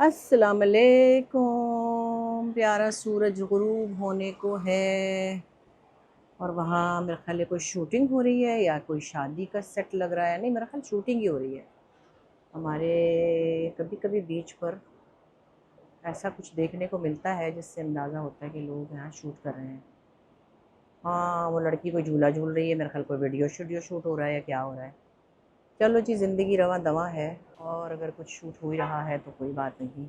अस्सलाम वालेकुम। प्यारा सूरज गुरूब होने को है और वहाँ मेरे ख्याल कोई शूटिंग हो रही है या कोई शादी का सेट लग रहा है। नहीं, मेरा ख्याल शूटिंग ही हो रही है हमारे। कभी कभी बीच पर ऐसा कुछ देखने को मिलता है जिससे अंदाज़ा होता है कि लोग यहाँ शूट कर रहे हैं। हाँ, वो लड़की कोई झूला झूल रही है, मेरे ख्याल कोई वीडियो शूट हो रहा है या क्या हो रहा है। चलो जी, ज़िंदगी रवा दवा है और अगर कुछ शूट हो ही रहा है तो कोई बात नहीं,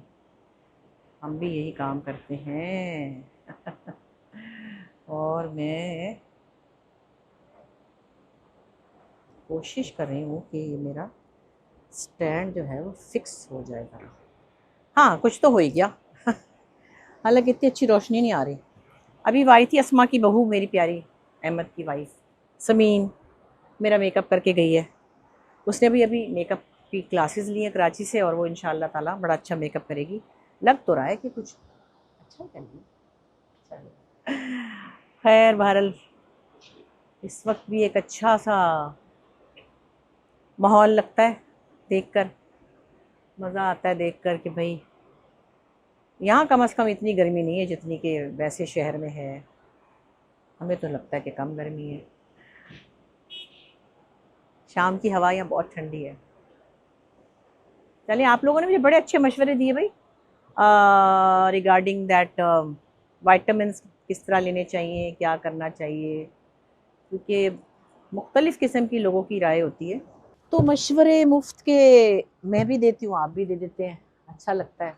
हम भी यही काम करते हैं। और मैं कोशिश कर रही हूँ कि ये मेरा स्टैंड जो है वो फिक्स हो जाएगा। हाँ, कुछ तो हो ही गया। हालांकि इतनी अच्छी रोशनी नहीं आ रही। अभी वो आई थी अस्मा की बहू, मेरी प्यारी अहमद की वाइफ समीन, मेरा मेकअप करके गई है। उसने भी अभी मेकअप की क्लासेस ली हैं कराची से और वो इंशाल्लाह ताला बड़ा अच्छा मेकअप करेगी। लग तो रहा है कि कुछ अच्छा ही करेगी। खैर बहरल, इस वक्त भी एक अच्छा सा माहौल लगता है देखकर, मज़ा आता है देखकर कि भाई यहाँ कम से कम इतनी गर्मी नहीं है जितनी कि वैसे शहर में है। हमें तो लगता है कि कम गर्मी है। शाम की हवा यहाँ बहुत ठंडी है। चलिए, आप लोगों ने मुझे बड़े अच्छे मशवरे दिए भाई रिगार्डिंग दैट वाइटामिन किस तरह लेने चाहिए, क्या करना चाहिए, क्योंकि मुख्तलिफ़ किस्म की लोगों की राय होती है। तो मशवरे मुफ्त के मैं भी देती हूँ, आप भी दे देते हैं, अच्छा लगता है।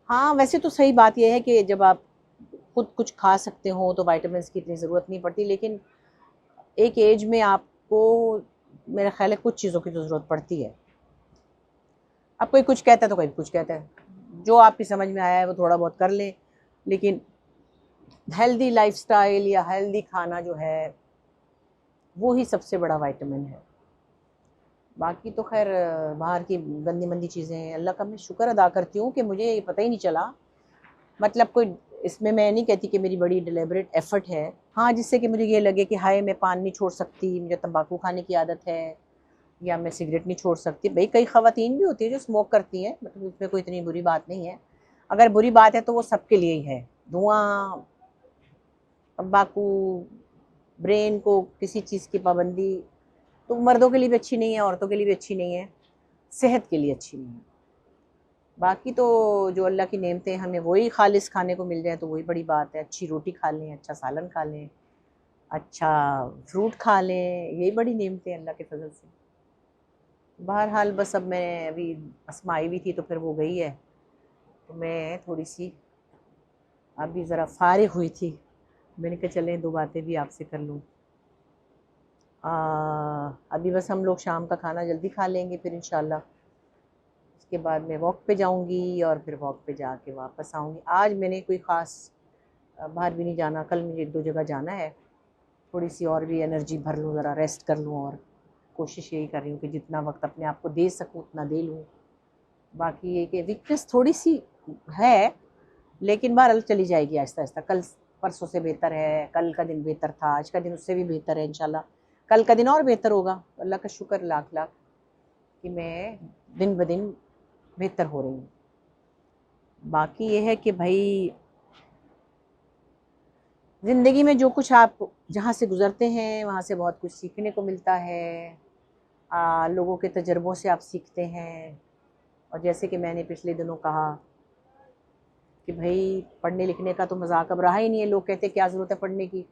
हाँ, वैसे तो सही बात यह है कि जब आप खुद कुछ खा सकते हो तो विटामिन की इतनी ज़रूरत नहीं पड़ती, लेकिन एक एज में आपको मेरा ख्याल है कुछ चीज़ों की तो ज़रूरत पड़ती है। अब कोई कुछ कहता है तो कोई कुछ कहता है, जो आपकी समझ में आया है वो थोड़ा बहुत कर लें, लेकिन हेल्दी लाइफस्टाइल या हेल्दी खाना जो है वो ही सबसे बड़ा विटामिन है। बाकी तो खैर बाहर की गंदी मंदी चीज़ें, अल्लाह का मैं शुक्र अदा करती हूँ कि मुझे ये पता ही नहीं चला। मतलब कोई इसमें मैं नहीं कहती कि मेरी बड़ी डिलिबरेट एफर्ट है, हाँ, जिससे कि मुझे ये लगे कि हाय मैं पान नहीं छोड़ सकती, मुझे तंबाकू खाने की आदत है, या मैं सिगरेट नहीं छोड़ सकती। भाई कई ख़वातीन भी होती है जो स्मोक करती हैं, मतलब उसमें कोई इतनी बुरी बात नहीं है। अगर बुरी बात है तो वो सबके लिए ही है। धुआं, तंबाकू, ब्रेन को किसी चीज़ की पाबंदी तो मर्दों के लिए भी अच्छी नहीं है, औरतों के लिए भी अच्छी नहीं है, सेहत के लिए अच्छी नहीं है। बाकी तो जो अल्लाह की नेमतें हमें वही खालिस खाने को मिल जाए तो वही बड़ी बात है। अच्छी रोटी खा लें, अच्छा सालन खा लें, अच्छा फ्रूट खा लें, यही बड़ी नेमतें हैं अल्लाह के फजल से। बहरहाल बस अब मैं अभी अस्मा आई हुई थी तो फिर वो गई है, तो मैं थोड़ी सी अभी ज़रा फारिग हुई थी, मैंने कहा चलें दो बातें भी आपसे कर लूँ। अभी बस हम लोग शाम का खाना जल्दी खा लेंगे, फिर इंशाल्लाह उसके बाद मैं वॉक पे जाऊंगी और फिर वॉक पे जाके वापस आऊंगी। आज मैंने कोई ख़ास बाहर भी नहीं जाना, कल मुझे एक दो जगह जाना है, थोड़ी सी और भी एनर्जी भर लूँ, ज़रा रेस्ट कर लूँ, और कोशिश यही कर रही हूँ कि जितना वक्त अपने आप को दे सकूँ उतना दे लूँ। बाकी ये कि वीकनेस थोड़ी सी है, लेकिन बहरहाल चली जाएगी आहिस्ता आहिस्ता। कल परसों से बेहतर है, कल का दिन बेहतर था, आज का दिन उससे भी बेहतर है इंशाल्लाह, कल का दिन और बेहतर होगा। अल्लाह का शुक्र लाख लाख कि मैं दिन ब दिन बेहतर हो रही हूँ। बाकी ये है कि भाई ज़िंदगी में जो कुछ आप जहाँ से गुज़रते हैं वहाँ से बहुत कुछ सीखने को मिलता है। लोगों के तजर्बों से आप सीखते हैं। और जैसे कि मैंने पिछले दिनों कहा कि भाई पढ़ने लिखने का तो मजाक अब रहा ही नहीं है। लोग कहते हैं क्या ज़रूरत है पढ़ने की,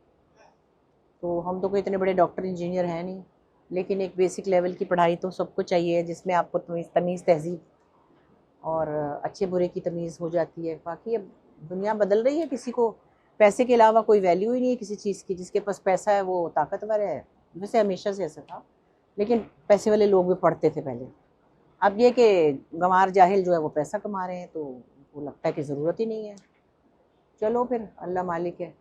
तो हम तो कोई इतने बड़े डॉक्टर इंजीनियर हैं नहीं, लेकिन एक बेसिक लेवल की पढ़ाई तो सबको चाहिए जिसमें आपको तमीज़ तहज़ीब और अच्छे बुरे की तमीज़ हो जाती है। बाकी अब दुनिया बदल रही है, किसी को पैसे के अलावा कोई वैल्यू ही नहीं है किसी चीज़ की। जिसके पास पैसा है वो ताकतवर है, वैसे हमेशा से ऐसा था, लेकिन पैसे वाले लोग भी पढ़ते थे पहले। अब ये कि गंवार जाहिल जो है वो पैसा कमा रहे हैं, तो वो लगता है कि ज़रूरत ही नहीं है। चलो फिर अल्लाह मालिक है,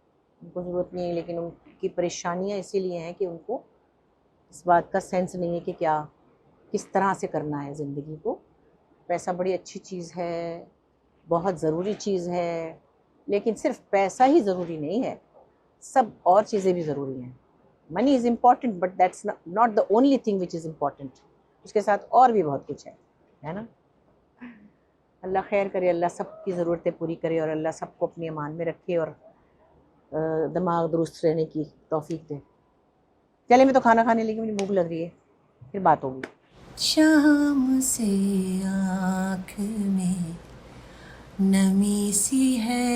उनको ज़रूरत नहीं है, लेकिन उनकी परेशानियाँ इसीलिए हैं कि उनको इस बात का सेंस नहीं है कि क्या किस तरह से करना है ज़िंदगी को। पैसा बड़ी अच्छी चीज़ है, बहुत ज़रूरी चीज़ है, लेकिन सिर्फ पैसा ही ज़रूरी नहीं है, सब और चीज़ें भी ज़रूरी हैं। Money is important but that's not the only thing which is important. उसके साथ और भी बहुत कुछ है ना। अल्लाह खैर करे, अल्लाह सबकी ज़रूरतें पूरी करे और अल्लाह सबको अपनी अमान में रखे और दिमाग दुरुस्त रहने की तौफीक दे। चले, मैं तो खाना खाने लगी, मुझे भूख लग रही है, फिर बात होगी। शाम से आँख में नमी सी है,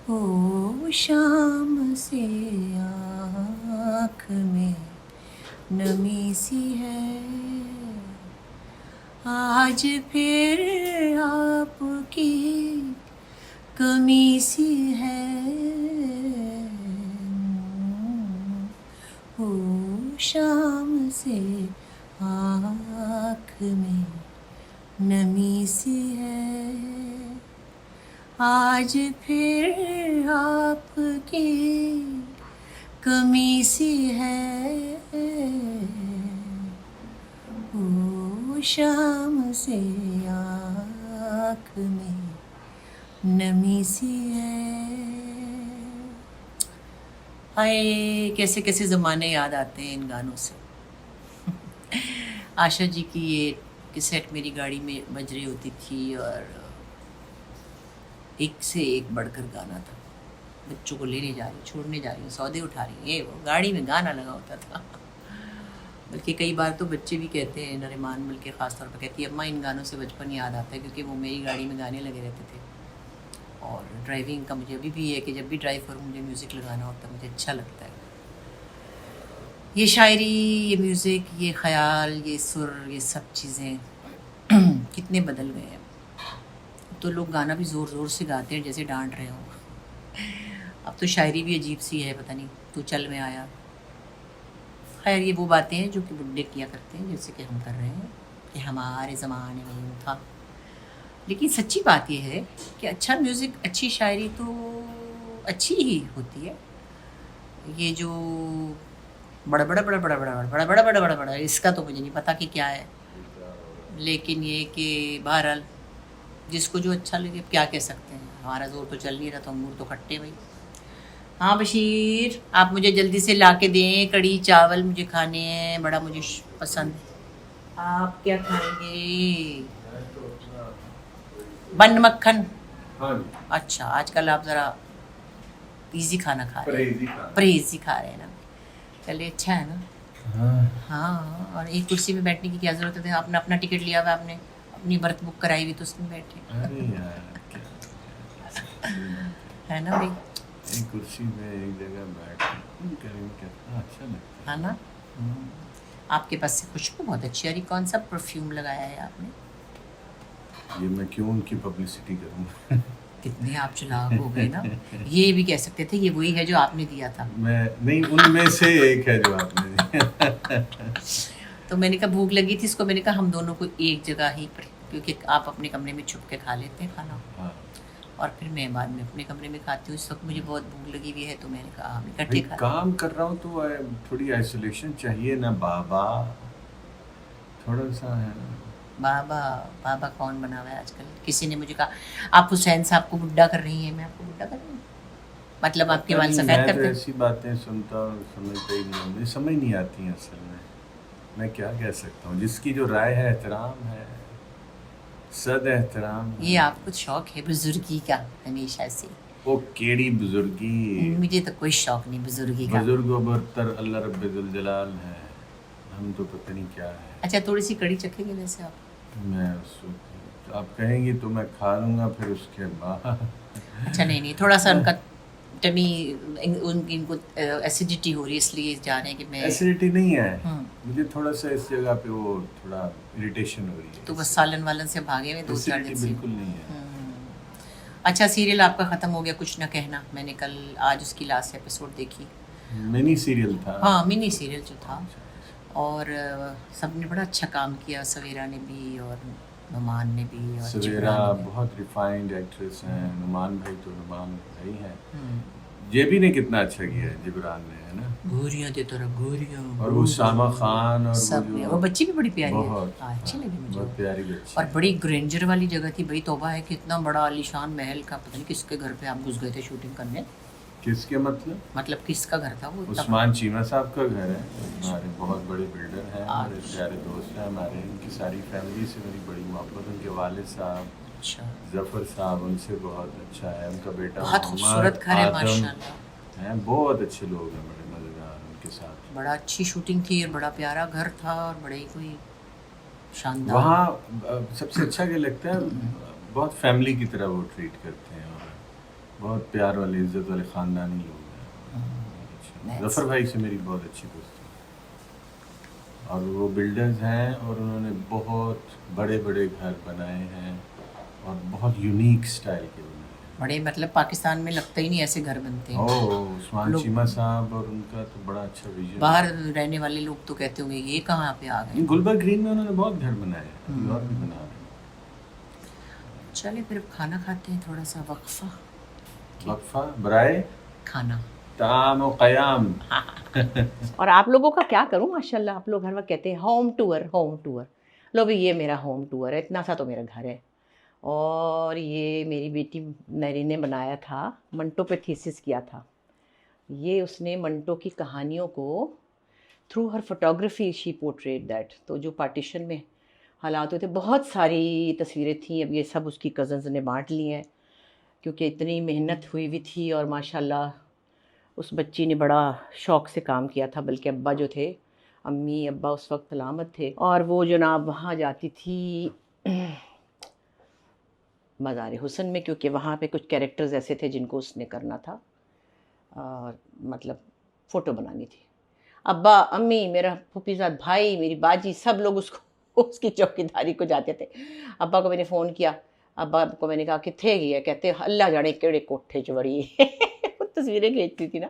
ओ शाम से आँख में नमी सी है, आज फिर आपकी कमी सी है, ओ शाम से आँख में नमी सी है, आज फिर आपकी कमी सी है, ओ शाम से आँख में नमी सी है। हाय, कैसे कैसे ज़माने याद आते हैं इन गानों से। आशा जी की ये कैसेट मेरी गाड़ी में बज रही होती थी और एक से एक बढ़कर गाना था। बच्चों को लेने जा रही, छोड़ने जा रही, सौदे उठा रही, ये वो गाड़ी में गाना लगा होता था। बल्कि कई बार तो बच्चे भी कहते हैं, नरिमान बल्कि ख़ास तौर पर कहती है, अम्मा इन गानों से बचपन याद आता है, क्योंकि वो मेरी गाड़ी में गाने लगे रहते थे। और ड्राइविंग का मुझे अभी भी है कि जब भी ड्राइव करूँ मुझे म्यूज़िक लगाना होता है, मुझे अच्छा लगता है। ये शायरी, ये म्यूज़िक, ये ख़याल, ये सुर, ये सब चीज़ें कितने बदल गए हैं। तो लोग गाना भी ज़ोर ज़ोर से गाते हैं जैसे डांट रहे हों। अब तो शायरी भी अजीब सी है, पता नहीं तू चल में आया। खैर, ये वो बातें हैं जो कि बुड्ढे किया करते हैं, जैसे कि हम कर रहे हैं कि हमारे ज़माने में यूँ था। लेकिन सच्ची बात यह है कि अच्छा म्यूज़िक, अच्छी शायरी तो अच्छी ही होती है। ये जो बड़ा बड़ा बड़ा बड़ा बड़ा बड़ा बड़ा बड़ा बड़ा बड़ा इसका तो मुझे नहीं पता कि क्या है, लेकिन ये कि बहरहाल जिसको जो अच्छा लगे, क्या कह सकते हैं। हमारा जोर तो चल नहीं रहा, तो अंगूर तो खट्टे भाई। हाँ बशीर, आप मुझे जल्दी से ला के दें, कड़ी चावल मुझे खाने हैं, बड़ा मुझे पसंद। आप क्या खाएंगे? बन मक्खन? हाँ। अच्छा, आजकल आप ज़रा इजी खाना खा रहे हैं, परहेज़ी खा रहे हैं ना। चलिए, अच्छा है ना। हाँ, और एक कुर्सी में बैठने की क्या ज़रूरत है? आपने अपना टिकट लिया हुआ, आपने अपनी बर्थ बुक कराई हुई, तो उसमें बैठे। अरे यार, है ना भाई, एक कुर्सी में एक जगह बैठ करेंगे, कितना अच्छा लगता है ना। आपके पास से खुशबू बहुत अच्छी आ रही। कौन सा परफ्यूम लगाया है आपने? ये मैं क्यों उनकी पब्लिसिटी करूँ? कितने आप चलाक हो गए ना। ये भी कह सकते थे ये वही है जो आपने दिया था। मैं नहीं, उनमें से एक है जो आपने दिया। तो मैंने कहा भूख लगी थी इसको, मैंने कहा हम दोनों को एक जगह ही पर, क्योंकि आप अपने कमरे में छुप के खा लेते हैं खाना। हाँ। और फिर मैं बाद में अपने कमरे में खाती हूँ। इस वक्त मुझे बहुत भूख लगी हुई है, तो मैंने कहा हम इकट्ठे खा। काम कर रहा हूँ तो थोड़ी आइसोलेशन चाहिए ना बाबा, थोड़ा सा है ना। बाबा बाबा कौन बना हुआ है आजकल? किसी ने मुझे कहा आप हुसैन साहब को बुड्ढा कर रही हैं। मैं आपको बुड्ढा कर रही हूँ? मतलब आपके बाल सफ़ेद करते हैं? ऐसी बातें सुनता और समझता ही नहीं, मुझे समझ नहीं आती हैं असल में। मैं क्या कह सकता हूँ, जिसकी जो राय है एहतराम है, सद एहतराम है। ये आपको शौक है बुजुर्गी का हमेशा से? वो केड़ी बुजुर्गी, मुझे तो कोई शौक नहीं बुजुर्गी का। बुजुर्गों बरतर अल्लाह रब्बुल जलाल है, हम तो पता नहीं क्या है। अच्छा, थोड़ी सी कड़ी चखेंगे वैसे आप? मैं आप कहेंगी तो मैं खा लूँगा, फिर उसके बाद। अच्छा, नहीं, थोड़ा सा उनका टमी, इनको एसिडिटी हो रही है, इसलिए जा रहे हैं कि मैं। एसिडिटी नहीं है, मुझे थोड़ा सा इस जगह पे वो थोड़ा इरिटेशन हो रही है, तो बस सालन वालन से भागे हुए 2-4 दिन से। बिल्कुल नहीं है। अच्छा, सीरियल आपका ख़त्म हो गया, कुछ ना कहना। मैंने कल आज उसकी लास्ट एपिसोड देखी। मिनी सीरियल था। हाँ, मिनी सीरियल जो था, और सबने बड़ा अच्छा काम किया। सवेरा ने भी और नुमान ने भी। और सवेरा बहुत रिफाइंड एक्ट्रेस हैं, नुमान भाई तो नुमान भाई हैं। जेबी ने कितना अच्छा किया है, जिब्रान ने, है ना। गोरियां दे तरह गोरियां, और वो सामा खान और सब ने। वो बच्ची भी बड़ी प्यारी है, अच्छी लगी मुझे, बहुत प्यारी बच्ची। और बड़ी ग्रेंजर वाली जगह थी भाई। तौबा है कि इतना बड़ा आलीशान महल का, पता नहीं किसके घर पे आप घुस गए थे शूटिंग करने। किसके मतलब किसका घर था वो इतना उस्मान चीमा साहब का घर है, हमारे बहुत बड़े बिल्डर हैं, हमारे प्यारे दोस्त हैं हमारे, इनकी सारी फैमिली से मेरी बड़ी मोहब्बत। उनके वालिद साहब अच्छा जफ़र साहब उनसे बहुत अच्छा है, उनका बेटा बहुत खूबसूरत घर है माशाल्लाह हैं, बहुत अच्छे लोग हैं, बड़े मज़ेदार उनके साथ। बड़ा अच्छी शूटिंग थी और बड़ा प्यारा घर था और बड़े ही कोई शानदार वहाँ सबसे अच्छा क्या लगता है, बहुत फैमिली की तरह वो ट्रीट करते हैं और बहुत प्यार वाले इज़्ज़त वाले ख़ानदानी लोग हैं। जफ़र भाई से मेरी बहुत अच्छी दोस्ती है और वो बिल्डर्स हैं और उन्होंने बहुत बड़े बड़े घर बनाए हैं और बहुत यूनिक स्टाइल के बनाए हैं। बड़े मतलब पाकिस्तान में लगता ही नहीं ऐसे घर बनते हैं। ओह उस्मान चीमा साहब और उनका तो बड़ा अच्छा विजन। बाहर रहने वाले लोग तो कहते होंगे ये कहाँ पे आ गए। गुलबर्ग ग्रीन में उन्होंने बहुत घर बनाए हैं और भी बना रहे हैं। चले फिर अब खाना खाते हैं, थोड़ा सा वक्फा बराए खाना ताम व क़याम। और आप लोगों का क्या करूं, माशाल्लाह आप लोग हर वक्त कहते हैं होम टूर होम टूर। लो भाई ये मेरा होम टूर है, इतना सा तो मेरा घर है। और ये मेरी बेटी नरी ने बनाया था, मंटो पे थीसिस किया था। ये उसने मंटो की कहानियों को through her photography she portrait that. तो जो पार्टीशन में हालात होते, बहुत सारी तस्वीरें थी, अब ये सब उसकी कज़न्स ने बांट ली हैं क्योंकि इतनी मेहनत हुई हुई थी। और माशाल्लाह उस बच्ची ने बड़ा शौक़ से काम किया था, बल्कि अब्बा जो थे, अम्मी अब्बा उस वक्त सलामत थे और वो जनाब वहाँ जाती थी मज़ार हुसन में, क्योंकि वहाँ पे कुछ कैरेक्टर्स ऐसे थे जिनको उसने करना था और मतलब फ़ोटो बनानी थी। अब्बा अम्मी मेरा फूफीज़ाद भाई मेरी बाजी सब लोग उसको उसकी चौकीदारी को जाते थे। अब्बा को मैंने फ़ोन किया, अब्बा को मैंने कहा कित्थे गई है, कहते अल्लाह जाने केड़े कोठे च बड़ी वो तस्वीरें खींचती थी ना।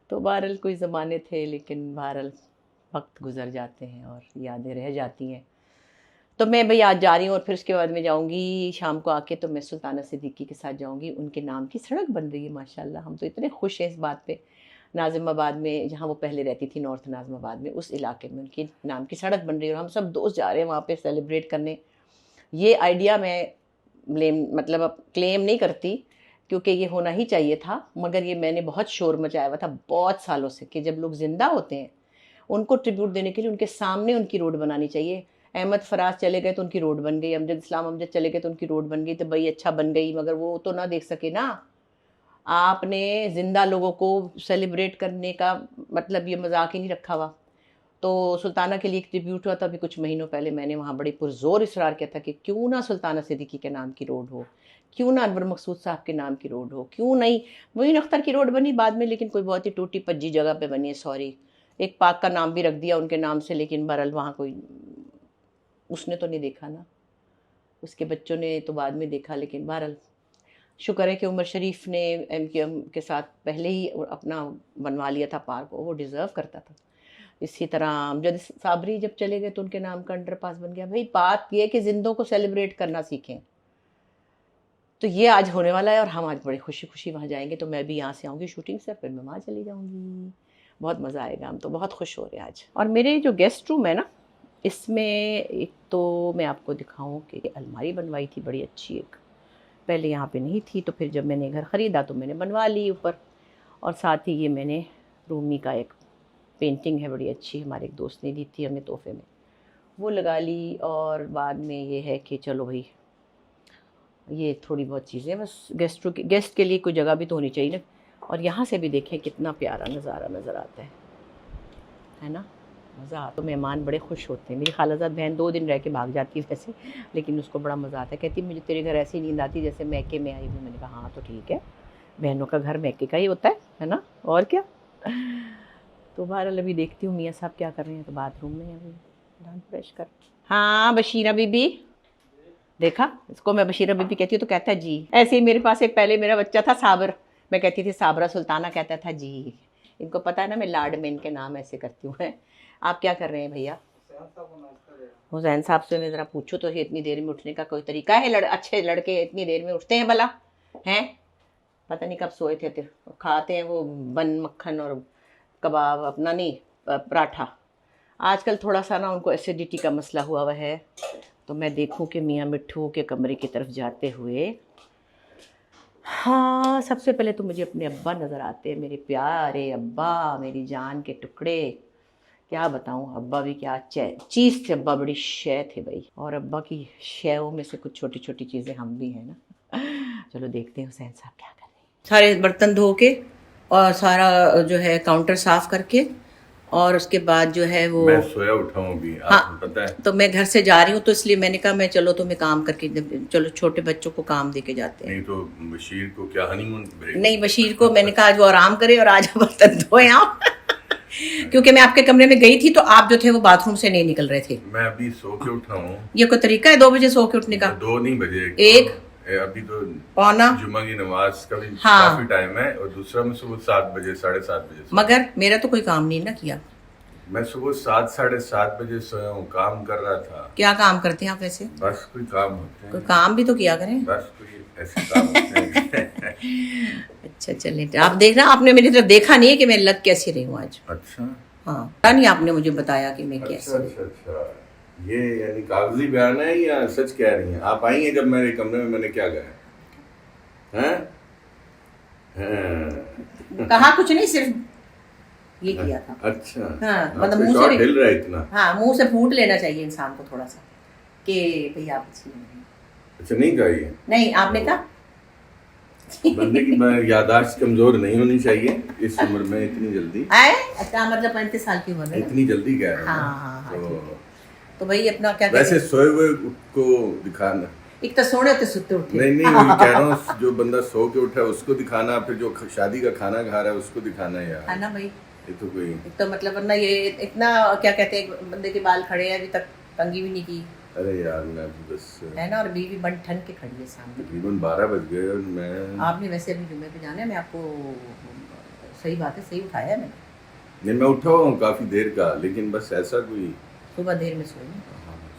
तो बहरहाल कोई ज़माने थे, लेकिन बहरहाल वक्त गुज़र जाते हैं और यादें रह जाती हैं। तो मैं भाई आज जा रही हूँ और फिर उसके बाद में जाऊँगी शाम को आके, तो मैं सुल्ताना सिद्दीकी के साथ जाऊँगी। उनके नाम की सड़क बन रही है माशाल्लाह, हम तो इतने खुश हैं इस बात पे। नाज़िमाबाद में जहाँ वो पहले रहती थी, नॉर्थ नाज़िमाबाद में, उस इलाके में उनके नाम की सड़क बन रही है और हम सब दोस्त जा रहे हैं वहाँ पे सेलिब्रेट करने। ये आइडिया मैं मतलब अब क्लेम नहीं करती क्योंकि ये होना ही चाहिए था, मगर ये मैंने बहुत शोर मचाया हुआ था बहुत सालों से कि जब लोग ज़िंदा होते हैं उनको ट्रिब्यूट देने के लिए उनके सामने उनकी रोड बनानी चाहिए। अहमद फराज चले गए तो उनकी रोड बन गई, अमजद इस्लाम अमजद चले गए तो उनकी रोड बन गई, तो भाई अच्छा बन गई, मगर वो तो ना देख सके ना। आपने ज़िंदा लोगों को सेलिब्रेट करने का मतलब ये मजाक ही नहीं रखा हुआ। तो सुल्ताना के लिए एक ट्रिब्यूट हुआ था अभी कुछ महीनों पहले, मैंने वहाँ बड़ी पुरजोर इसरार किया था कि क्यों ना सुल्ताना सिद्दीकी के नाम की रोड हो, क्यों ना अनवर मकसूद साहब के नाम की रोड हो, क्यों नहीं मोइन अख्तर की रोड बनी बाद में, लेकिन कोई बहुत ही टूटी पज्जी जगह पे बनी है। सॉरी, एक पार्क का नाम भी रख दिया उनके नाम से, लेकिन बहरहाल वहाँ कोई उसने तो नहीं देखा ना, उसके बच्चों ने तो बाद में देखा। लेकिन बहरहाल शुक्र है कि उमर शरीफ ने MQM के साथ पहले ही अपना बनवा लिया था पार्क, वो डिज़र्व करता था। इसी तरह अमजद साबरी जब चले गए तो उनके नाम का अंडरपास बन गया। भाई बात ये कि जिंदों को सेलिब्रेट करना सीखें। तो ये आज होने वाला है और हम आज बड़ी खुशी खुशी वहाँ जाएंगे। तो मैं भी यहाँ से आऊँगी शूटिंग से, फिर मैं वहाँ चली जाऊँगी, बहुत मज़ा आएगा, हम तो बहुत खुश हो रहे हैं आज। और मेरे जो गेस्ट रूम है ना, इसमें एक तो मैं आपको दिखाऊँ कि अलमारी बनवाई थी बड़ी अच्छी एक, पहले यहाँ पे नहीं थी, तो फिर जब मैंने घर ख़रीदा तो मैंने बनवा ली ऊपर। और साथ ही ये मैंने रूमी का एक पेंटिंग है बड़ी अच्छी, हमारे एक दोस्त ने दी थी हमें तोहफे में, वो लगा ली। और बाद में ये है कि चलो भाई ये थोड़ी बहुत चीज़ें बस गेस्ट के लिए कोई जगह भी तो होनी चाहिए ना। और यहाँ से भी देखें कितना प्यारा नज़ारा नज़र आता है ना, मज़ा आता। तो मेहमान बड़े खुश होते हैं। मेरी खालाजाद बहन 2 दिन रह के भाग जाती है वैसे, लेकिन उसको बड़ा मज़ा आता है, कहती मुझे तेरे घर ऐसी नींद आती जैसे मैके में आई हूँ। मैंने कहा हाँ तो ठीक है, बहनों का घर मैके का ही होता है ना, और क्या। तो बहरहाल अभी देखती हूँ मियाँ साहब क्या कर रहे हैं, तो बाथरूम में अभी दांत ब्रश कर। हाँ बशीरा बीबी, देखा इसको मैं बशीरा बीबी कहती हूँ तो कहता है जी। ऐसे ही मेरे पास एक पहले मेरा बच्चा था साबर, मैं कहती थी साबरा सुल्ताना, कहता था जी। इनको पता है ना मैं लाड में इनके नाम ऐसे करती हूँ। आप क्या कर रहे हैं भैया? हुसैन साहब से मैं ज़रा पूछूँ तो इतनी देर में उठने का कोई तरीका है? अच्छे लड़के इतनी देर में उठते हैं भला हैं? पता नहीं कब सोए थे। खाते हैं वो बन मक्खन और कबाब, अपना नहीं पराठा। आजकल थोड़ा सा ना उनको एसिडिटी का मसला हुआ है, तो मैं देखूं कि मियाँ मिट्ठू के कमरे की तरफ जाते हुए हाँ, सबसे पहले तो मुझे अपने अब्बा नज़र आते हैं, मेरे प्यारे अब्बा, मेरी जान के टुकड़े। क्या बताऊँ, अब्बा भी क्या चीज़ थे, अब्बा बड़ी शय थे भाई। और अब्बा की शयों में से कुछ छोटी छोटी चीज़ें हम भी हैं ना। चलो देखते हैं हुसैन साहब क्या कर रहे हैं। सारे बर्तन धो के और सारा जो है काउंटर साफ करके, और उसके बाद जो है वो मैं सोया उठा हूँ अभी, आपको पता है। तो मैं घर से जा रही हूँ, तो इसलिए मैंने कहा मैं चलो तुम्हें काम करके, चलो छोटे बच्चों को काम दे के जाते हैं। नहीं तो बशीर को क्या हनीमून ब्रेक? नहीं, बशीर को मैंने कहा आज वो आराम करे और आज बर्तन धोए आप। क्योंकि मैं आपके कमरे में गई थी तो आप जो थे वो बाथरूम से नहीं निकल रहे थे। मैं अभी सो के उठा हूँ। ये कोई तरीका है 2 बजे सो के उठने का? 2 नहीं बजे, एक अभी तो पौना जुम्मा की नमाज का भी हाँ। काफी टाइम है, और दूसरा मैं सुबह 7 बजे 7:30 बजे से। मगर मेरा तो कोई काम नहीं ना किया। मैं सुबह 7 7:30 बजे सोया हूँ, काम कर रहा था। क्या काम करते हैं आप वैसे? बस कोई काम होते हैं, कोई काम भी तो किया करें। बस कोई ऐसे काम होते हैं। अच्छा चलिए, आप देख रहे हैं, आपने मेरी तरफ देखा नहीं है कि मैं लग कैसी रही हूँ आज। अच्छा हाँ, पता नहीं आपने मुझे बताया कि मैं कैसी अच्छा अच्छा अच्छा, ये यानी कागजी बयान है या सच कह रही हैं? आप आई हैं जब मेरे कमरे में, मैंने क्या कहा हैं? हैं? कहा कुछ नहीं, सिर्फ ये किया था। अच्छा हाँ, आपका मतलब मुंह से शॉट भी हिल रहा है इतना। हाँ, मुंह से फूट लेना चाहिए इंसान को थोड़ा सा कि भैया आप अच्छी नहीं। अच्छा नहीं कहा ये? नहीं, आपने कहा बंदे की याददाश्त कमजोर नहीं होनी चाहिए इस उम्र में इतनी जल्दी। आए अच्छा, मतलब 35 साल की उम्र में इतनी जल्दी कह रहा हाँ, हूँ हाँ, हाँ, तो तो भाई अपना क्या वैसे कहते सोए हुए को दिखाना हैं, एक तो सोने होते सुते उठे। नहीं नहीं, वही कह रहा हूँ, जो बंदा सो के उठा है उसको दिखाना, फिर जो शादी का खाना खा रहा है उसको दिखाना यार। है ना भाई, ये तो कोई एक तो मतलब वरना ये इतना क्या कहते हैं, बंदे के बाल खड़े हैं, अभी तक कंघी भी नहीं की अरे यार मैं तो बस है ना, और बीवी बन ठन के खड़ी है सामने। तकरीबन 12 बज गए और मैं आपने वैसे अभी जुम्मे पे जाना है, मैं आपको सही बात है, सही उठाया है मैंने। नहीं, मैं उठा हुआ हूँ काफी देर का, लेकिन बस ऐसा कोई सुबह देर में सोई,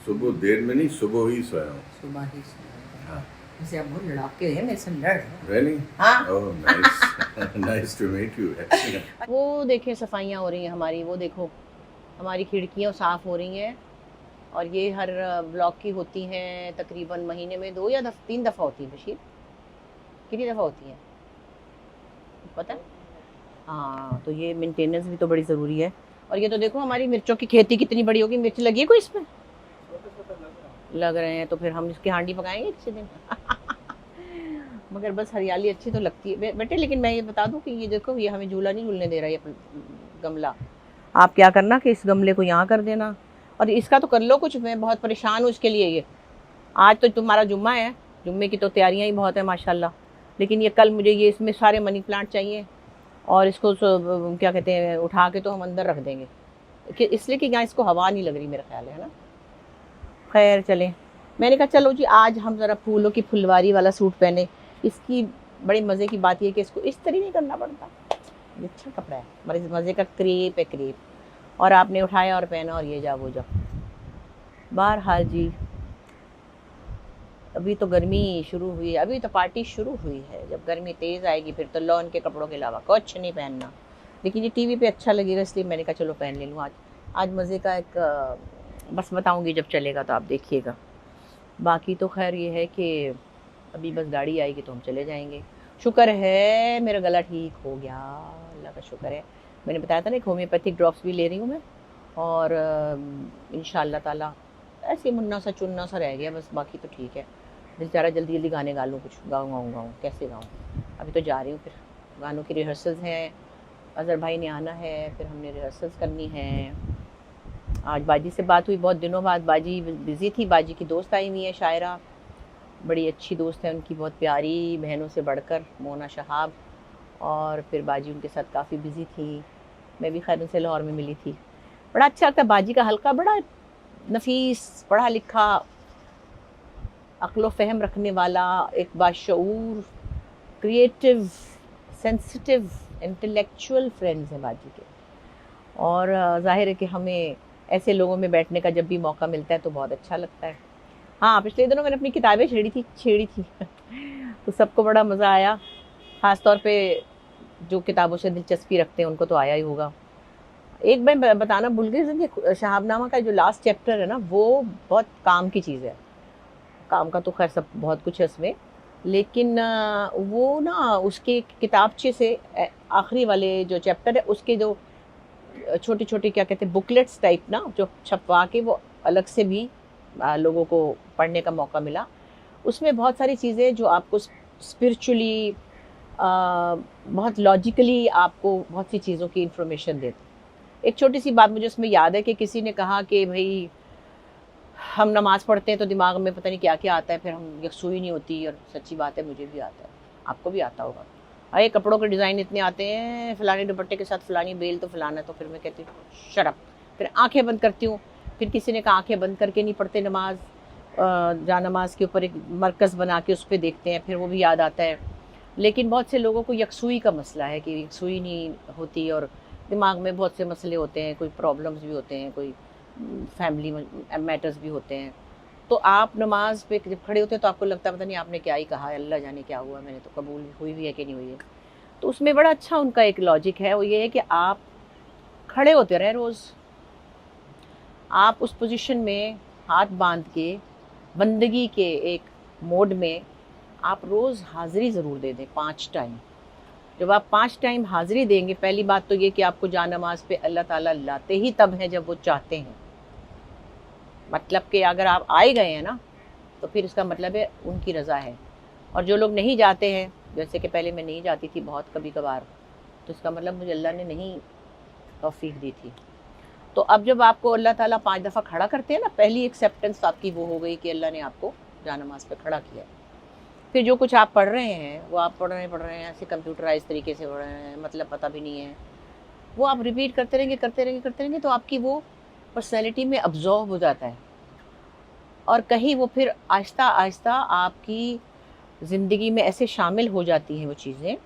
सुबह देर में नहीं, सुबह ही सोया हूँ। सुबह ही सोई। हाँ वैसे आप बहुत लड़ाके हैं, मेरे से लड़ रहे हैं। really? हाँ। Oh, nice. Nice to meet you. वो देखें सफाइयाँ हो रही हैं हमारी, वो देखो हमारी खिड़कियाँ साफ़ हो रही हैं, और ये हर ब्लॉक की होती हैं तकरीबन महीने में 2 या 3 दफ़ा होती है। बशीर कितनी दफ़ा होती हैं पता है? हाँ, तो ये मेंटेनेंस भी तो बड़ी ज़रूरी है। और ये तो देखो हमारी मिर्चों की खेती कितनी बड़ी होगी। मिर्च लगी है कोई इसमें? लग रहे हैं, तो फिर हम इसकी हांडी पकाएंगे किसी दिन। मगर बस हरियाली अच्छी तो लगती है बेटे, लेकिन मैं ये बता दूं कि ये देखो, ये हमें झूला नहीं झूलने दे रहा है ये गमला। आप क्या करना कि इस गमले को यहाँ कर देना, और इसका तो कर लो कुछ, मैं बहुत परेशान हूँ इसके लिए। ये आज तो तुम्हारा जुम्मा है, जुम्मे की तो तैयारियाँ ही बहुत है माशाल्लाह, लेकिन ये कल मुझे ये इसमें सारे मनी प्लांट चाहिए, और इसको क्या कहते हैं उठा के तो हम अंदर रख देंगे, इसलिए कि यहाँ इसको हवा नहीं लग रही मेरा ख्याल है ना। खैर चलें, मैंने कहा चलो जी आज हम ज़रा फूलों की फुलवारी वाला सूट पहने। इसकी बड़ी मज़े की बात ये कि इसको इस तरह नहीं करना पड़ता, अच्छा कपड़ा है, बड़े मज़े का क्रेप है क्रेप, और आपने उठाया और पहना और ये जा वो जा। बहरहाल जी, अभी तो गर्मी शुरू हुई है, अभी तो पार्टी शुरू हुई है। जब गर्मी तेज़ आएगी फिर तो लॉन के कपड़ों के अलावा कुछ नहीं पहनना, लेकिन ये टीवी पे अच्छा लगेगा इसलिए मैंने कहा चलो पहन ले लूँ आज मज़े का एक, बस बताऊँगी जब चलेगा तो आप देखिएगा। बाकी तो खैर ये है कि अभी बस गाड़ी आएगी तो हम चले जाएंगे। शुक्र है मेरा गला ठीक हो गया, अल्लाह का शुक्र है। मैंने बताया था ना, एक होम्योपैथिक ड्रॉप्स भी ले रही हूँ मैं, और इंशाअल्लाह ताला ऐसे मुन्ना सा चुन्ना सा रह गया बस, बाकी तो ठीक है। बेचारा जल्दी जल्दी गाने गा लूँ, कुछ गाऊँ कैसे गाऊँ। अभी तो जा रही हूँ, फिर गानों की रिहर्सल्स हैं, अज़हर भाई ने आना है, फिर हमने रिहर्सल्स करनी है। आज बाजी से बात हुई बहुत दिनों बाद, बाजी बिज़ी थी, बाजी की दोस्त आई हुई है शायरा, बड़ी अच्छी दोस्त है उनकी, बहुत प्यारी, बहनों से बढ़कर, मोना शहाब, और फिर बाजी उनके साथ काफ़ी बिज़ी थी। मैं भी खैर उनसे लाहौर में मिली थी। बड़ा अच्छा लगता है, बाजी का हल्का बड़ा नफीस, पढ़ा लिखा, अक्ल व फ़हम रखने वाला, एक बाशऊर, क्रिएटिव, सेंसिटिव, इंटेलेक्चुअल फ्रेंड्स हैं बाजी के, और ज़ाहिर है कि हमें ऐसे लोगों में बैठने का जब भी मौका मिलता है तो बहुत अच्छा लगता है। हाँ, पिछले दिनों मैंने अपनी किताबें छेड़ी थी तो सबको बड़ा मज़ा आया, ख़ास तौर पे जो किताबों से दिलचस्पी रखते हैं उनको तो आया ही होगा। एक मैं बताना भूल गई, शहाबनामा का जो लास्ट चैप्टर है ना, वो बहुत काम की चीज़ है। काम का तो खैर सब बहुत कुछ है उसमें, लेकिन वो ना उसके किताबचे से आखिरी वाले जो चैप्टर है उसके जो छोटे छोटे क्या कहते हैं बुकलेट्स टाइप ना जो छपवा के वो अलग से भी लोगों को पढ़ने का मौका मिला। उसमें बहुत सारी चीज़ें जो आपको स्पिरिचुअली बहुत लॉजिकली आपको बहुत सी चीज़ों की इन्फॉर्मेशन देते। एक छोटी सी बात मुझे उसमें याद है कि किसी ने कहा कि भाई हम नमाज़ पढ़ते हैं तो दिमाग में पता नहीं क्या क्या आता है, फिर हम यकसुई नहीं होती। और सच्ची बात है, मुझे भी आता है, आपको भी आता होगा। अरे कपड़ों के डिज़ाइन इतने आते हैं, फलाने दुपट्टे के साथ फलानी बेल तो फलाना, तो फिर मैं कहती हूँ शरप, फिर आंखें बंद करती हूँ। फिर किसी ने कहा आंखें बंद करके नहीं पढ़ते नमाज, जा नमाज के ऊपर एक मरकज़ बना के उस पर देखते हैं, फिर वो भी याद आता है। लेकिन बहुत से लोगों को यकसुई का मसला है कि यकसुई नहीं होती और दिमाग में बहुत से मसले होते हैं, कोई प्रॉब्लम्स भी होते हैं, कोई फैमिली मैटर्स भी होते हैं। तो आप नमाज पे जब खड़े होते हैं तो आपको लगता है पता नहीं आपने क्या ही कहा है, अल्लाह जाने क्या हुआ, मैंने तो कबूल हुई भी है कि नहीं हुई है। तो उसमें बड़ा अच्छा उनका एक लॉजिक है, वो ये है कि आप खड़े होते रहें रोज़, आप उस पोजीशन में हाथ बांध के बंदगी के एक मोड में आप रोज़ हाज़िरी ज़रूर दे दें 5 टाइम। जब आप 5 टाइम हाज़िरी देंगे, पहली बात तो ये कि आपको जा नमाज पे अल्लाह ताला लाते ही तब हैं जब वो चाहते हैं। मतलब कि अगर आप आए गए हैं ना तो फिर इसका मतलब है उनकी रज़ा है। और जो लोग नहीं जाते हैं, जैसे कि पहले मैं नहीं जाती थी बहुत कभी कभार, तो इसका मतलब मुझे अल्लाह ने नहीं तौफीक दी थी। तो अब जब आपको अल्लाह ताला 5 दफ़ा खड़ा करते हैं ना, पहली एक्सेप्टेंस आपकी वो हो गई कि अल्लाह ने आपको जा नमाज पे खड़ा किया। फिर जो कुछ आप पढ़ रहे हैं वो आप पढ़ रहे हैं ऐसे कंप्यूटराइज तरीके से पढ़ रहे हैं, मतलब पता भी नहीं है, वो आप रिपीट करते रहेंगे तो आपकी वो पर्सनैलिटी में अब्जॉर्व हो जाता है। और कहीं वो फिर आहिस्ता आहिस्ता आपकी ज़िंदगी में ऐसे शामिल हो जाती हैं वो चीज़ें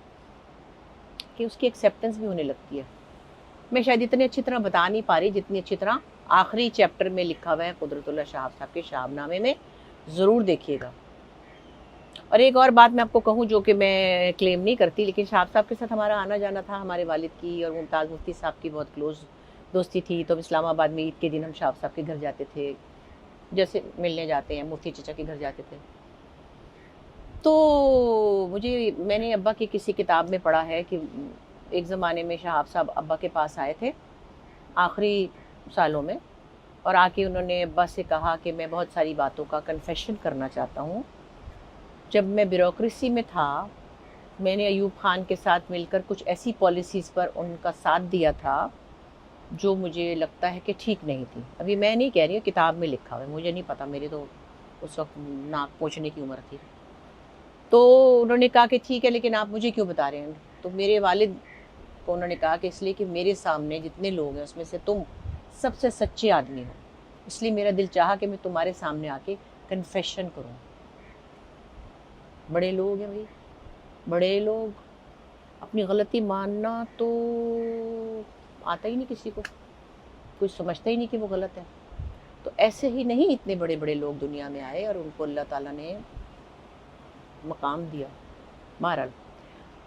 कि उसकी एक्सेप्टेंस भी होने लगती है। मैं शायद इतनी अच्छी तरह बता नहीं पा रही जितनी अच्छी तरह आखिरी चैप्टर में लिखा हुआ है कुदरतुल्लाह शहाब साहब के शहाबनामे में, ज़रूर देखिएगा। और एक और बात मैं आपको कहूँ जो कि मैं क्लेम नहीं करती, लेकिन शहाब साहब के साथ हमारा आना जाना था, हमारे वालिद की और मुमताज़ मुफ्ती साहब की बहुत क्लोज़ दोस्ती थी। तो इस्लामाबाद में ईद के दिन हम शहाब साहब के घर जाते थे, जैसे मिलने जाते हैं, मुफ्ती चचा के घर जाते थे। तो मैंने अब्बा की किसी किताब में पढ़ा है कि एक ज़माने में शहाब साहब अब्बा के पास आए थे आखिरी सालों में, और आके उन्होंने अब्बा से कहा कि मैं बहुत सारी बातों का कन्फेशन करना चाहता हूँ। जब मैं ब्यूरोक्रेसी में था, मैंने अयूब खान के साथ मिलकर कुछ ऐसी पॉलिसीज़ पर उनका साथ दिया था जो मुझे लगता है कि ठीक नहीं थी। अभी मैं नहीं कह रही हूँ, किताब में लिखा हुआ है, मुझे नहीं पता, मेरे तो उस वक्त नाक पोंछने की उम्र थी। तो उन्होंने कहा कि ठीक है, लेकिन आप मुझे क्यों बता रहे हैं? तो मेरे वालिद को उन्होंने कहा कि इसलिए कि मेरे सामने जितने लोग हैं उसमें से तुम सबसे सच्चे आदमी हो, इसलिए मेरा दिल चाहा कि मैं तुम्हारे सामने आके कन्फेशन करूं। बड़े लोग हैं भाई, बड़े लोग, अपनी गलती मानना तो आता ही नहीं किसी को, कुछ समझता ही नहीं कि वो गलत है। तो ऐसे ही नहीं इतने बड़े बड़े लोग दुनिया में आए और उनको अल्लाह ताला ने मकाम दिया। बहरहाल,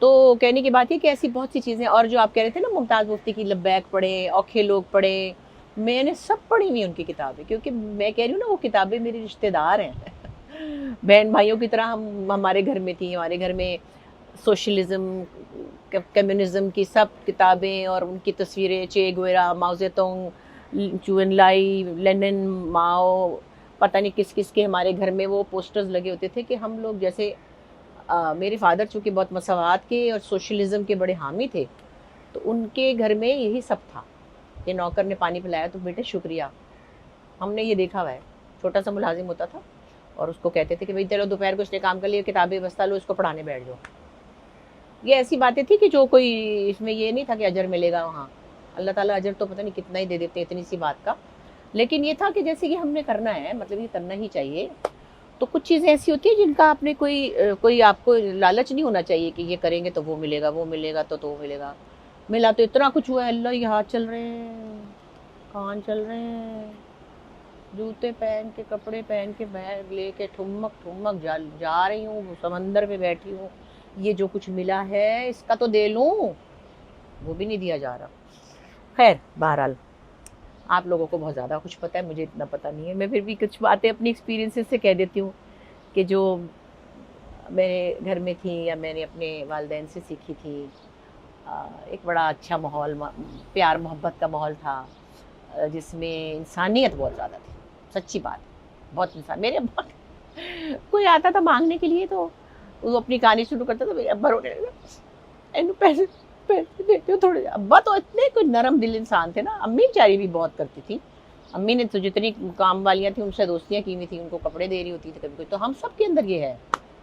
तो कहने की बात है कि ऐसी बहुत सी चीज़ें, और जो आप कह रहे थे ना मुमताज़ मुफ्ती की लब्बैक पढ़े, औखे लोग पढ़े, मैंने सब पढ़ी हुई उनकी किताबें, क्योंकि मैं कह रही हूँ ना वो किताबें मेरी रिश्तेदार हैं बहन भाइयों की तरह हम हमारे घर में थी। हमारे घर में सोशलिज़म, कम्युनिज़म की सब किताबें और उनकी तस्वीरें, चे गुवेरा, माओ ज़ेतुंग, चू एन लाई, लेनिन, माओ, पता नहीं किस किस के हमारे घर में वो पोस्टर्स लगे होते थे कि हम लोग जैसे मेरे फादर चूँकि बहुत मसवात के और सोशलिज़म के बड़े हामी थे, तो उनके घर में यही सब था कि नौकर ने पानी पिलाया तो बेटे शुक्रिया। हमने ये देखा हुआ है, छोटा सा मुलाजिम होता था और उसको कहते थे कि भाई चलो दोपहर को इसने काम कर लिया, किताबें बस्ता लो, इसको पढ़ाने बैठ जाओ। ये ऐसी बातें थी कि जो कोई इसमें ये नहीं था कि अजर मिलेगा वहाँ, अल्लाह ताला अजर तो पता नहीं कितना ही दे देते इतनी सी बात का, लेकिन ये था कि जैसे कि हमने करना है, मतलब ये करना ही चाहिए। तो कुछ चीज़ें ऐसी होती है जिनका आपने कोई आपको लालच नहीं होना चाहिए कि ये करेंगे तो वो मिलेगा, वो मिलेगा तो वो मिलेगा। मिला तो इतना कुछ हुआ है, अल्लाह ये हाथ चल रहे हैं, कान चल रहे हैं, जूते पहन के, कपड़े पहन के, बैग लेके ठुमक ठुमक जा रही हूँ, समंदर पे बैठी हूँ, ये जो कुछ मिला है इसका तो दे लूँ, वो भी नहीं दिया जा रहा। खैर बहरहाल, आप लोगों को बहुत ज़्यादा कुछ पता है, मुझे इतना पता नहीं है। मैं फिर भी कुछ बातें अपनी एक्सपीरियंसेस से कह देती हूँ कि जो मेरे घर में थी या मैंने अपने वालिदैन से सीखी थी। एक बड़ा अच्छा माहौल, प्यार मोहब्बत का माहौल था, जिसमें इंसानियत बहुत ज़्यादा थी। सच्ची बात, बहुत इंसान। मेरे अब्बा कोई आता था मांगने के लिए तो वो अपनी कहानी शुरू करता था, मेरे अब्बा रोने लगते, इन्हें पैसे पैसे देते हो थोड़े। अब्बा तो इतने कोई नरम दिल इंसान थे ना। अम्मी बेचारी भी बहुत करती थी। अम्मी ने तो जितनी काम वालियाँ थी उनसे दोस्तियाँ की हुई थी, उनको कपड़े दे रही होती थी कभी कोई। तो हम सब के अंदर ये है,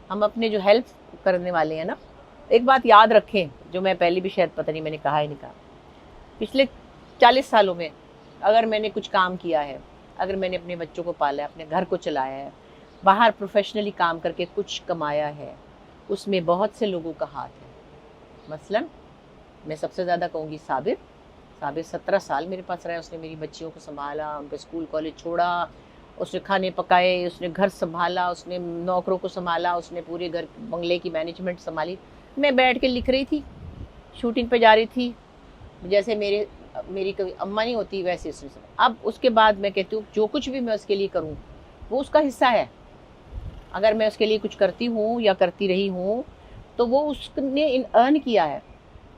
हम अपने जो हेल्प करने वाले हैं ना, एक बात याद रखें जो मैं पहले भी शायद पता नहीं मैंने कहा ही नहीं कहा, पिछले 40 सालों में अगर मैंने कुछ काम किया है, अगर मैंने अपने बच्चों को पाला है, अपने घर को चलाया है, बाहर प्रोफेशनली काम करके कुछ कमाया है, उसमें बहुत से लोगों का हाथ है। मसलन मैं सबसे ज़्यादा कहूँगी साबिर 17 साल मेरे पास रहा। उसने मेरी बच्चियों को संभाला, उनके स्कूल कॉलेज छोड़ा, उसने खाने पकाए, उसने घर संभाला, उसने नौकरों को संभाला, उसने पूरे घर बंगले की मैनेजमेंट संभाली। मैं बैठ के लिख रही थी, शूटिंग पे जा रही थी, जैसे मेरी कभी अम्मा नहीं होती वैसे उसने। अब उसके बाद मैं कहती हूँ जो कुछ भी मैं उसके लिए करूँ वो उसका हिस्सा है। अगर मैं उसके लिए कुछ करती हूँ या करती रही हूँ तो वो उसने अर्न किया है।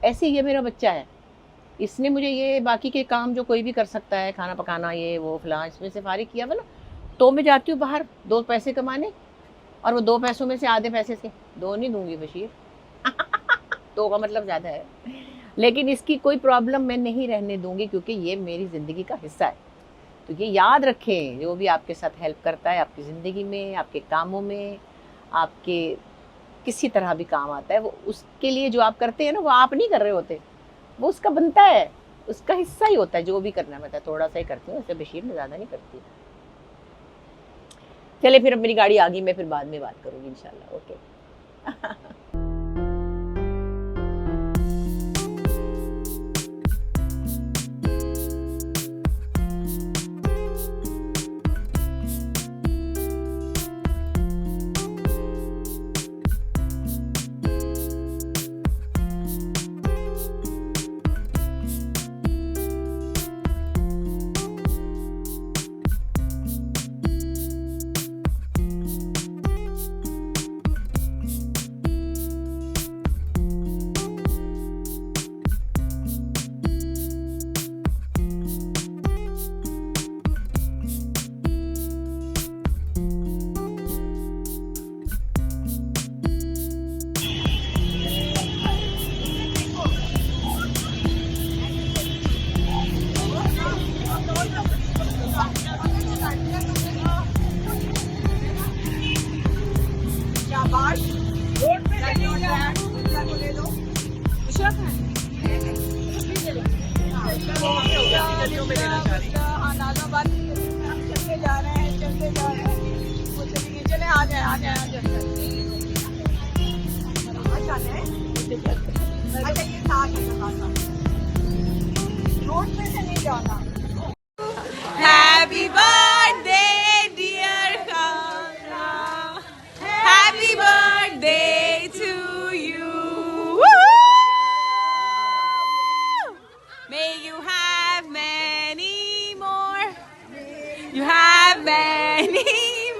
ऐसे ये मेरा बच्चा है, इसने मुझे ये बाकी के काम जो कोई भी कर सकता है, खाना पकाना ये वो फलां, इसमें से फारिग किया बोला तो मैं जाती हूँ बाहर 2 पैसे कमाने, और वो 2 पैसों में से आधे पैसे से 2 नहीं दूंगी बशीर 2 का मतलब ज़्यादा है, लेकिन इसकी कोई प्रॉब्लम मैं नहीं रहने दूंगी क्योंकि ये मेरी ज़िंदगी का हिस्सा है। तो ये याद रखें, जो भी आपके साथ हेल्प करता है आपकी ज़िंदगी में, आपके कामों में, आपके किसी तरह भी काम आता है, वो उसके लिए जो आप करते हैं ना वो आप नहीं कर रहे होते, वो उसका बनता है, उसका हिस्सा ही होता है। जो भी करना पड़ता है थोड़ा सा ही करती हूँ, वैसे बशीर में ज़्यादा नहीं करती। चले फिर अब मेरी गाड़ी आ गई, मैं फिर बाद में बात करूँगी इंशाल्लाह। Okay Happy birthday, dear Kara. Happy birthday to you. Woo! May you have many more. You have many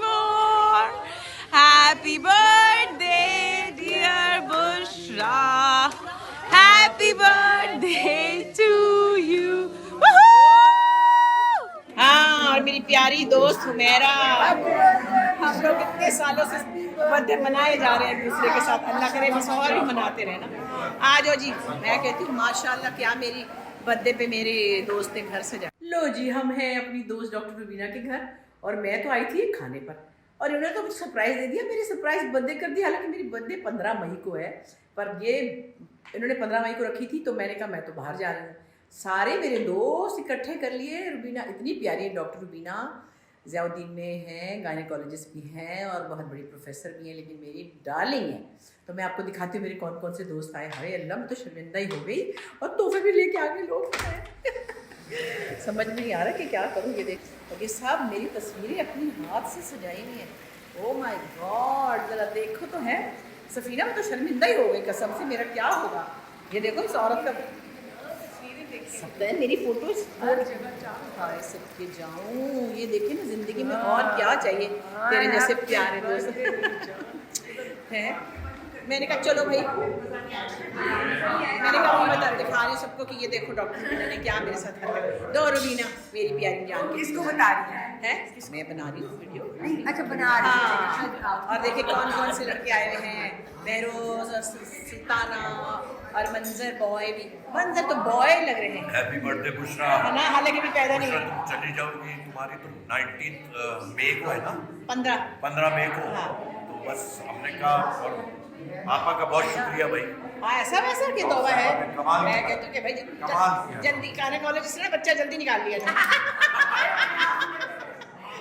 more. Happy birthday, dear Bushra. Happy birthday to you. हाँ, और मेरी प्यारी दोस्त हुमैरा, हम लोग इतने सालों से बर्थडे मनाए जा रहे हैं दूसरे के साथ, अल्लाह करे बस और भी मनाते रहे ना। आ जाओ जी, मैं कहती हूँ माशाल्लाह क्या मेरी बर्थडे पे मेरे दोस्त ने घर सजा। लो जी, हम हैं अपनी दोस्त डॉक्टर रुबीना के घर, और मैं तो आई थी खाने पर, और इन्होंने तो कुछ सरप्राइज़ दे दिया, मेरी सरप्राइज़ बर्थडे कर दी। हालांकि मेरी बर्थडे 15 मई को है, पर ये इन्होंने 15 मई को रखी थी, तो मैंने कहा मैं तो बाहर जा रही हूँ। सारे मेरे दोस्त इकट्ठे कर लिए। रुबीना इतनी प्यारी है, डॉक्टर रुबीना ज़ियाउद्दीन में हैं, गायनेकोलॉजिस्ट भी हैं और बहुत बड़ी प्रोफेसर भी हैं, लेकिन मेरी डार्लिंग है। तो मैं आपको दिखाती हूँ मेरे कौन कौन से दोस्त आए। हाय अल्लाह, मैं तो शर्मिंदा ही हो गई, और तोहफे भी लेके आ गए लोग समझ में नहीं आ रहा कि क्या करूँ। ये देख, और ये सब मेरी तस्वीरें अपनी हाथ से सजाई हुई हैं। ओह माय गॉड, ज़रा देखो तो है सफ़ीना, मैं तो शर्मिंदा ही हो गई कसम से। मेरा क्या होगा, ये देखो इस औरत का सब है। मेरी फोटोज सबके जाऊँ, ये देखे ना, जिंदगी में और क्या चाहिए तेरे जैसे प्यारे दोस्त। है। मैंने कहा चलो भाई, मैंने कहा मैं दिखा रही हूँ सबको कि ये देखो डॉक्टर ने क्या मेरे साथ कर रहा। दो रुबीना मेरी प्यारी जान किसको बता रही है? मैं बना रही हूँ वीडियो। अच्छा बना रही है। हाँ, और देखिए कौन कौन से लड़के आए हुए हैं, बहरोज और सुल्ताना और मंजर बॉय भी। मंजर तो बॉय लग रहे हैं, हैप्पी बर्थडे बुशरा। है ना, हालांकि भी पैदा नहीं बुशरा, हुई। तुम चली जाओगी, तुम्हारी तो 19 मई को है ना, 15 मई को। हाँ। तो बस हमने कहा, और पापा का बहुत शुक्रिया भाई। हाँ, ऐसा वैसा की तौबा है। कमाल मैं किया। कहती हूँ कि भाई कमाल किया। जल्दी खाने कॉलेज से ना बच्चा जल्दी निकाल लिया जाए।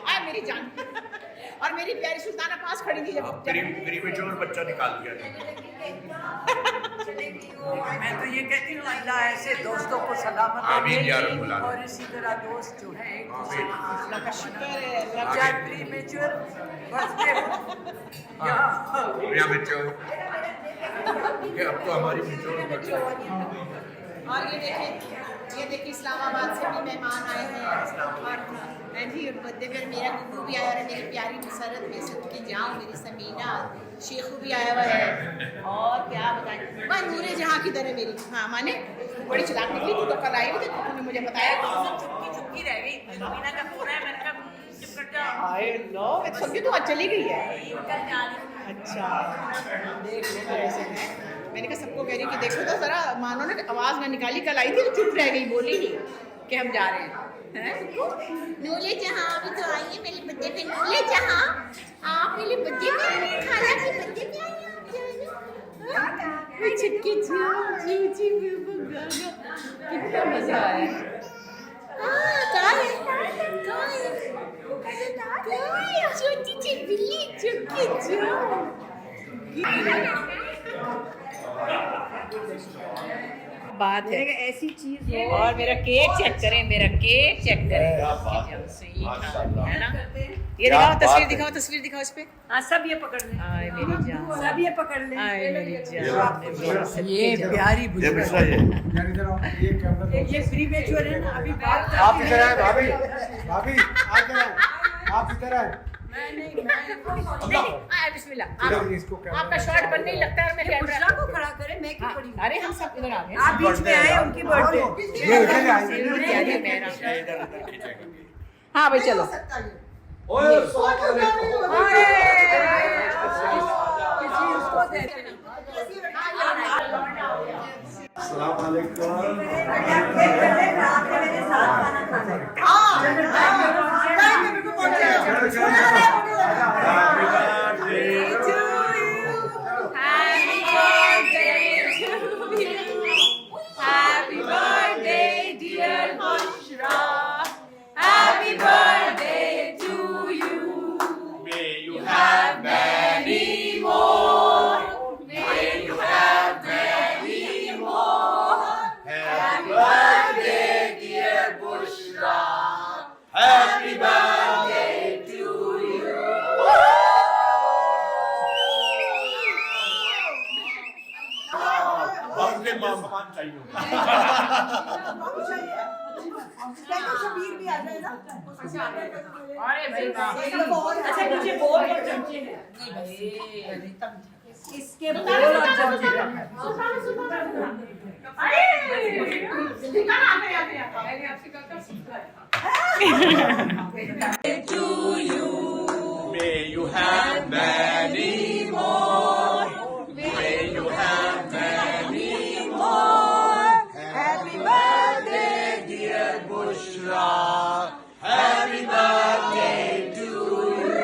आए मेरी जान, और मेरी प्यारी सुल्ताना पास खड़ी थी जब प्रीमेच्योर बच्चा निकाल दिया। मैं तो ये कहती हूँ अल्लाह ऐसे दोस्तों को सलामत आमीन या रखे रब्बुल आलमीन। और इसी तरह दोस्त जो है एक दूसरे आमीन। को अल्लाह का शुक्र है, अल्लाह का चाहे प्रीमेच्योर बर्थडे हो या प्रीमेच्योर कि अब तो हमारी मेच्योर बच्चा। और ये देखिए इस्लामाबाद से भी मेहमान आए हैं। और मैं भी बर्थडे पर मेरा गुड्डू भी आया है, मेरी प्यारी मुसरत में सदके जाऊँ, मेरी समीना शेखू भी आया हुआ है। और क्या बताएं, मैं नूरे जहाँ की तरह मेरी। हाँ माने बड़ी चलाक निकली तू, तो कल आई हुई थी, तूने मुझे बताया चुपकी रह गई। मीना का फोन है, मैंने कहा चुप कर जा। आए लो, मैं तो समझी तू आज चली गई है। कल जा रही हूँ। अच्छा देख ले तो ऐसे है। मैंने कहा सबको कह रही कि देखो तो जरा, मानो ने आवाज़ ना निकाली, कल आई थी तो चुप रह गई, बोली नहीं कि हम जा रहे हैं। नूले जहाँ अभी तो आई है मेरे बर्थडे पे। नूले जहाँ आप मेरे बर्थडे पे आई हैं, खाला के बर्थडे पे आई हैं आप जाना। चिक्की जी कितना मजा आया। छोटी सी बिल्ली चुपकी बात है ऐसी चीज। और मेरा केक चेक करें, मेरा केक चेक करें, है ना। ये दिखाओ, तस्वीर दिखाओ इस पे। हाँ सब ये पकड़ ले। आए मेरी जान, सब ये पकड़ ले। आए मेरी जान, ये प्यारी ये बुजुर्ग बुशरा ये ये प्रीमेच्योर है ना, अभी बात आप इधर आए भाभी, भाभी आप इधर आए। आए बिस्मिल्लाह। इसको कैमरा आपका शॉट बनने ही लगता है और मैं कैमरा बुशरा को खड़ा करे, मैं क्यों खड़ी हूँ? अरे हम सब इधर आ गए। आप बीच में आए, उनकी बर्थडे। ये इधर आए। प्यारी मेरा। इधर खींचेंगे। हाँ भाई चलो। अस्सलाम वालेकुम। Happy birthday, dear Bushra. Happy birthday to you. May you Have many more. May you have many more. Happy birthday, dear Bushra. Happy birthday to you. Birthday में सामान चाहिए। अच्छा मुझे बोल और चमचे हैं। इसके बोल और चमचे हैं। May you have many more. May you have many more. Happy birthday, dear Bushra. Happy birthday to you.